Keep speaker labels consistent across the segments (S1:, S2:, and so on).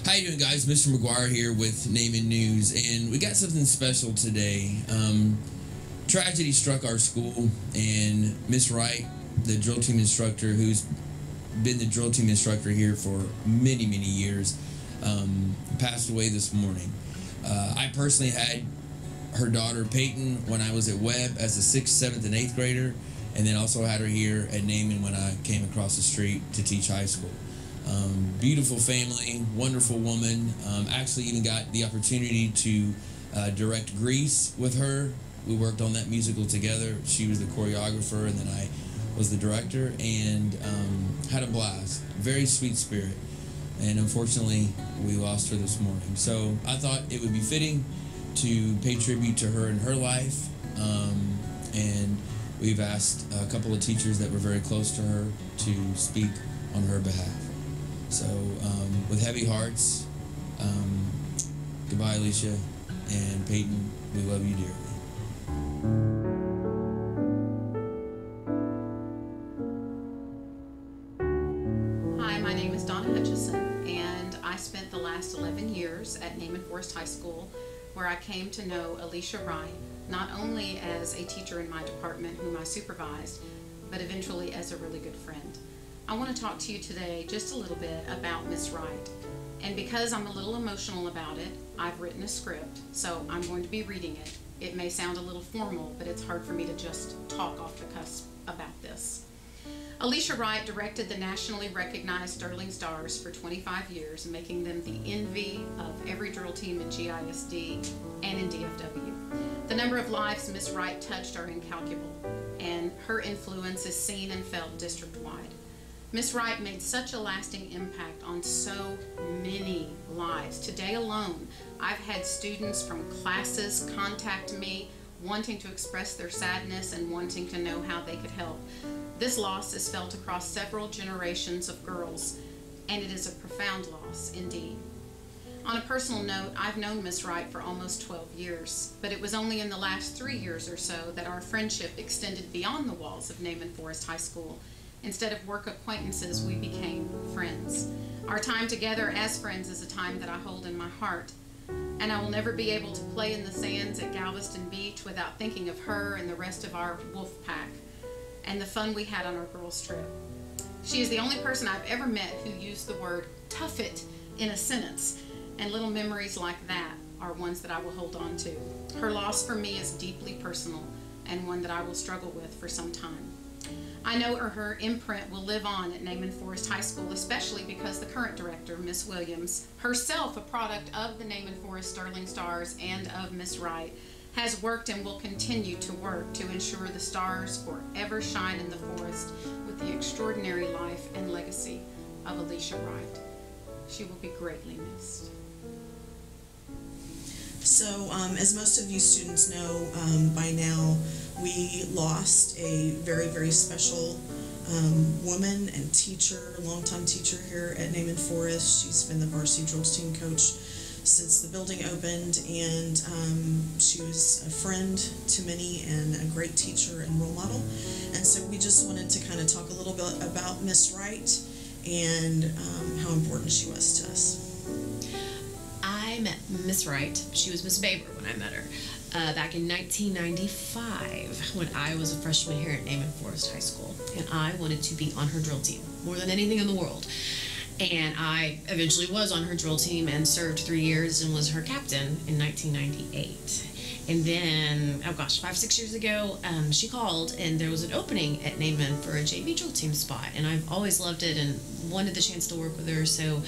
S1: How you doing, guys? Mr. McGuire here with Naaman News, and we got something special today. Tragedy struck our school, and Miss Wright, the drill team instructor, who's been the drill team instructor here for many, many years, passed away this morning. I personally had her daughter Peyton when I was at Webb as a 6th, 7th, and 8th grader, and then also had her here at Naaman when I came across the street to teach high school. Beautiful family, wonderful woman. Actually even got the opportunity to direct Grease with her. We worked on that musical together. She was the choreographer and then I was the director, and had a blast. Very sweet spirit. And unfortunately, we lost her this morning. So I thought it would be fitting to pay tribute to her and her life. And we've asked a couple of teachers that were very close to her to speak on her behalf. So, with heavy hearts, goodbye, Alicia, and Peyton, we love you dearly.
S2: Hi, my name is Donna Hutchison, and I spent the last 11 years at Naaman Forest High School, where I came to know Alicia Wright, not only as a teacher in my department whom I supervised, but eventually as a really good friend. I want to talk to you today just a little bit about Miss Wright. And because I'm a little emotional about it, I've written a script, so I'm going to be reading it. It may sound a little formal, but it's hard for me to just talk off the cusp about this. Alicia Wright directed the nationally recognized Sterling Stars for 25 years, making them the envy of every drill team in GISD and in DFW. The number of lives Miss Wright touched are incalculable, and her influence is seen and felt district-wide. Miss Wright made such a lasting impact on so many lives. Today alone, I've had students from classes contact me wanting to express their sadness and wanting to know how they could help. This loss is felt across several generations of girls, and it is a profound loss indeed. On a personal note, I've known Miss Wright for almost 12 years, but it was only in the last 3 years or so that our friendship extended beyond the walls of Naaman Forest High School. Instead of work acquaintances, we became friends. Our time together as friends is a time that I hold in my heart, and I will never be able to play in the sands at Galveston Beach without thinking of her and the rest of our wolf pack and the fun we had on our girls' trip. She is the only person I've ever met who used the word "tough it" in a sentence, and little memories like that are ones that I will hold on to. Her loss for me is deeply personal and one that I will struggle with for some time. I know her imprint will live on at Naaman Forest High School, especially because the current director, Miss Williams, herself a product of the Naaman Forest Sterling Stars and of Miss Wright, has worked and will continue to work to ensure the stars forever shine in the forest with the extraordinary life and legacy of Alicia Wright. She will be greatly missed.
S3: So, as most of you students know by now, we lost a very, very special woman and teacher, longtime teacher here at Naaman Forest. She's been the varsity drills team coach since the building opened, and she was a friend to many and a great teacher and role model. And so we just wanted to kind of talk a little bit about Miss Wright and how important she was to us.
S4: I met Miss Wright. She was Miss Baber when I met her back in 1995 when I was a freshman here at Naaman Forest High School, and I wanted to be on her drill team more than anything in the world. And I eventually was on her drill team and served 3 years and was her captain in 1998. And then, oh gosh, 5-6 years ago, she called and there was an opening at Naaman for a JV drill team spot. And I've always loved it and wanted the chance to work with her. So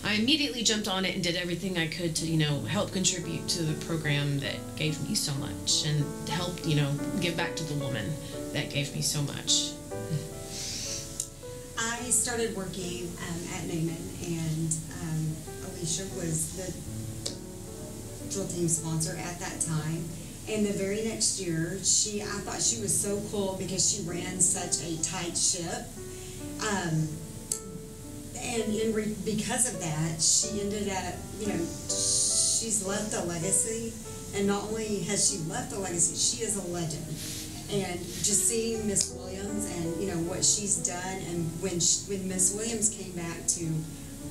S4: I immediately jumped on it and did everything I could to, help contribute to the program that gave me so much and help, give back to the woman that gave me so much.
S5: I started working at Naaman, and Alicia was the drill team sponsor at that time. And the very next year, I thought she was so cool because she ran such a tight ship. Because of that, she ended up, she's left a legacy. And not only has she left a legacy, she is a legend. And just seeing Miss Williams and what she's done, and when Miss Williams came back to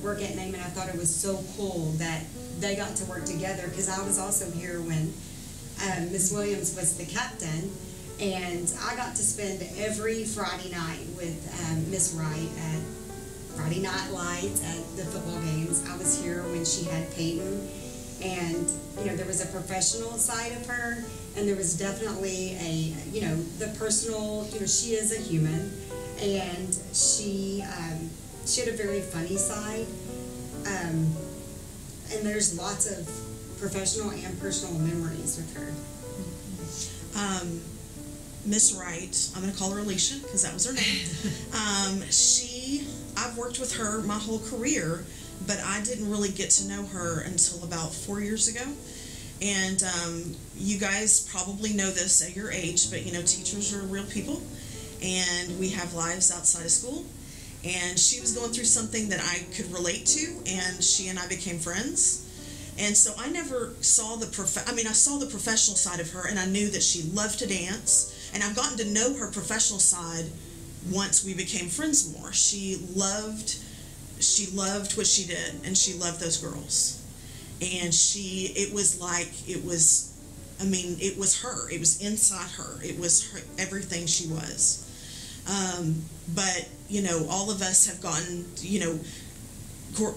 S5: work at Naaman. I thought it was so cool that they got to work together, because I was also here when Miss Williams was the captain, and I got to spend every Friday night with Miss Wright at Friday Night Lights at the football games. I was here when she had Peyton, and there was a professional side of her, and there was definitely a the personal. She is a human, and she had a very funny side, and there's lots of professional and personal memories with her.
S3: Miss Wright, I'm going to call her Alicia because that was her name. I've worked with her my whole career, but I didn't really get to know her until about 4 years ago. And you guys probably know this at your age, but teachers are real people, and we have lives outside of school. And she was going through something that I could relate to, and she and I became friends. And so I never saw I saw the professional side of her, and I knew that she loved to dance. And I've gotten to know her professional side once we became friends more. She loved what she did, and she loved those girls. And it was her. It was inside her. It was her, everything she was. But all of us have gotten,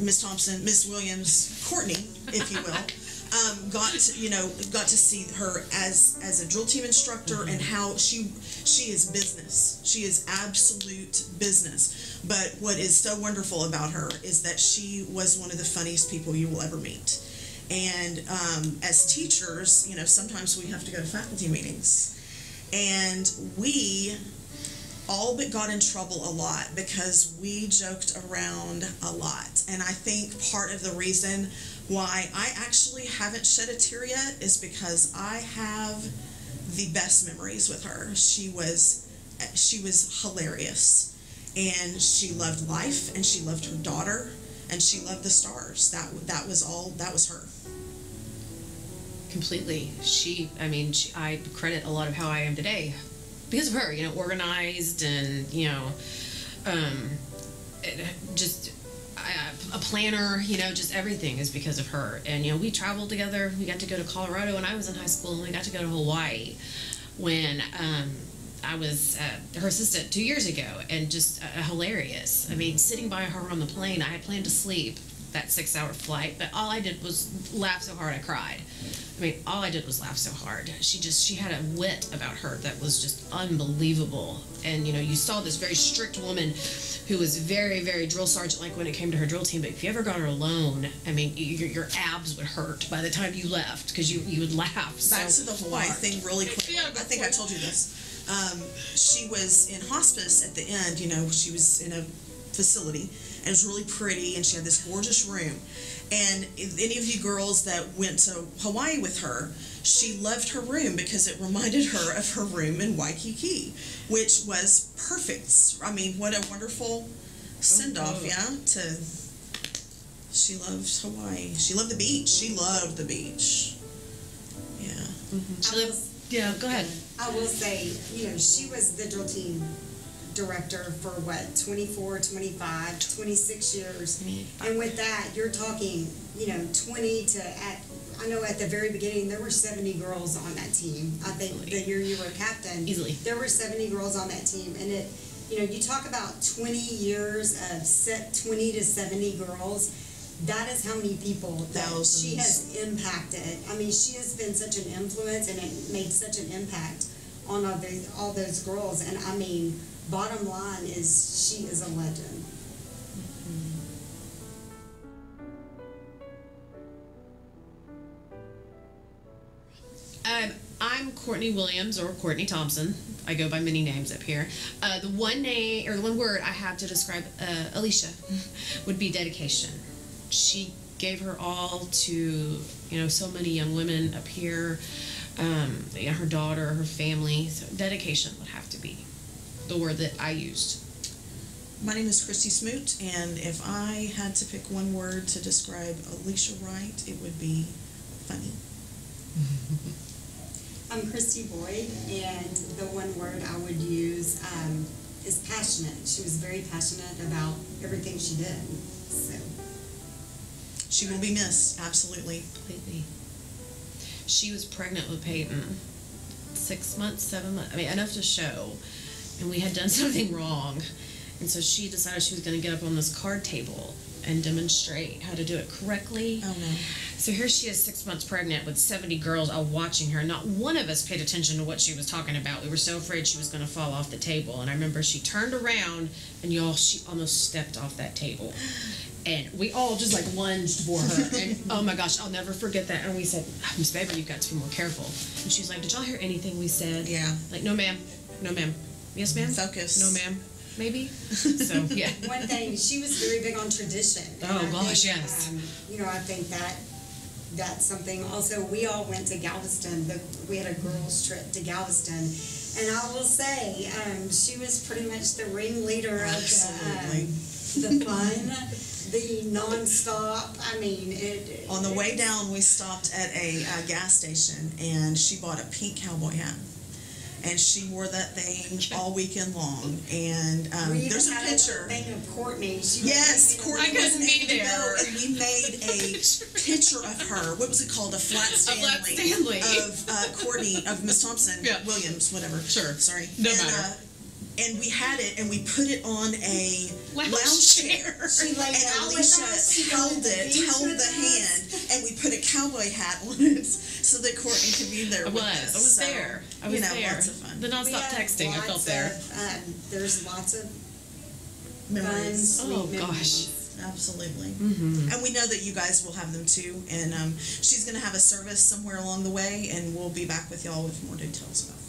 S3: Miss Thompson, Miss Williams, Courtney, if you will, got to see her as a drill team instructor, and how she is business. She is absolute business. But what is so wonderful about her is that she was one of the funniest people you will ever meet. And as teachers, sometimes we have to go to faculty meetings, and we all but got in trouble a lot because we joked around a lot. And I think part of the reason why I actually haven't shed a tear yet is because I have the best memories with her. She was hilarious, and she loved life, and she loved her daughter, and she loved the stars. That was her.
S4: Completely. I credit a lot of how I am today because of her, organized, and, a planner, just everything is because of her. And, we traveled together. We got to go to Colorado when I was in high school, and we got to go to Hawaii when I was her assistant 2 years ago, and just hilarious. Sitting by her on the plane, I had planned to sleep that 6-hour flight, but all I did was laugh so hard I cried. All I did was laugh so hard. She had a wit about her that was just unbelievable. And, you saw this very strict woman who was very, very drill sergeant-like when it came to her drill team. But if you ever got her alone, your abs would hurt by the time you left because you would laugh.
S3: Back to the Hawaii thing really quick. I think I told you this. She was in hospice at the end. She was in a facility, and it was really pretty, and she had this gorgeous room. And any of you girls that went to Hawaii with her, she loved her room because it reminded her of her room in Waikiki, which was perfect. What a wonderful send-off, yeah? She loved Hawaii. She loved the beach. She loved the beach. Yeah.
S4: Mm-hmm. Go ahead.
S5: I will say, she was the drill team director for 24, 25, 26 years. And with that, you're talking, 20 to, I know at the very beginning, there were 70 girls on that team. I think the year you were captain,
S4: easily, there
S5: were 70 girls on that team. And you talk about 20 years of 20 to 70 girls. That is how many people that she has impacted. She has been such an influence, and it made such an impact on all those girls. And bottom line is, she is a legend.
S4: I'm Courtney Williams, or Courtney Thompson. I go by many names up here. The one word I have to describe Alicia would be dedication. She gave her all to so many young women up here, her daughter, her family. So dedication would have to be the word that I used.
S3: My name is Christy Smoot, and if I had to pick one word to describe Alicia Wright, it would be funny.
S5: I'm Christy Boyd, and the one word I would use is passionate. She was very passionate about everything she did. So
S3: she will be missed, absolutely.
S4: Completely. She was pregnant with Peyton. 6 months, 7 months, I mean, enough to show. And we had done something wrong. And so she decided she was going to get up on this card table and demonstrate how to do it correctly.
S3: Oh, no.
S4: So here she is, 6 months pregnant with 70 girls all watching her. Not one of us paid attention to what she was talking about. We were so afraid she was going to fall off the table. And I remember she turned around, and y'all, she almost stepped off that table. And we all just like lunged for her. And oh my gosh, I'll never forget that. And we said, Miss Baber, you've got to be more careful. And she's like, did y'all hear anything we said?
S3: Yeah.
S4: Like, no ma'am. No ma'am. Yes ma'am?
S3: Focus.
S4: No ma'am. Maybe? So, yeah.
S5: One thing, she was very big on tradition. And
S4: Oh,
S5: I
S4: gosh,
S5: think,
S4: yes.
S5: I think that's something. Also, we all went to Galveston. We had a girls' trip to Galveston. And I will say, she was pretty much the ringleader of the fun, the nonstop. I mean,
S3: On the way down, we stopped at a gas station, and she bought a pink cowboy hat. And she wore that thing all weekend long. And
S5: we
S3: there's a
S5: even had
S3: picture.
S5: thing of Courtney.
S3: Yes, Courtney
S4: I couldn't
S3: was
S4: be there.
S3: And we made a picture of her. What was it called? A flat Stanley. Of Courtney, of Miss Thompson,
S4: Yeah.
S3: Williams, whatever.
S4: Sure.
S3: Sorry.
S4: No
S3: and,
S4: matter.
S3: And we had it, and we put it on a
S4: Lounge
S3: chair.
S5: She laid
S3: And
S5: out with
S3: Alicia
S5: us. She
S3: held
S5: went to the
S3: it,
S5: beach
S3: held
S5: with
S3: the
S5: us.
S3: hand, and we put a cowboy hat on it so that Courtney could be there
S4: I
S3: with
S4: was.
S3: us.
S4: I was
S3: So,
S4: there. I was there.
S3: Lots of fun.
S4: The
S5: We
S4: nonstop
S5: had
S4: texting, I felt
S5: lots
S4: there.
S5: of, there's lots of
S3: Memories.
S5: fun, sweet
S4: Oh,
S5: memories.
S4: gosh.
S3: Absolutely.
S4: Mm-hmm.
S3: And we know that you guys will have them too. And she's going to have a service somewhere along the way, and we'll be back with y'all with more details about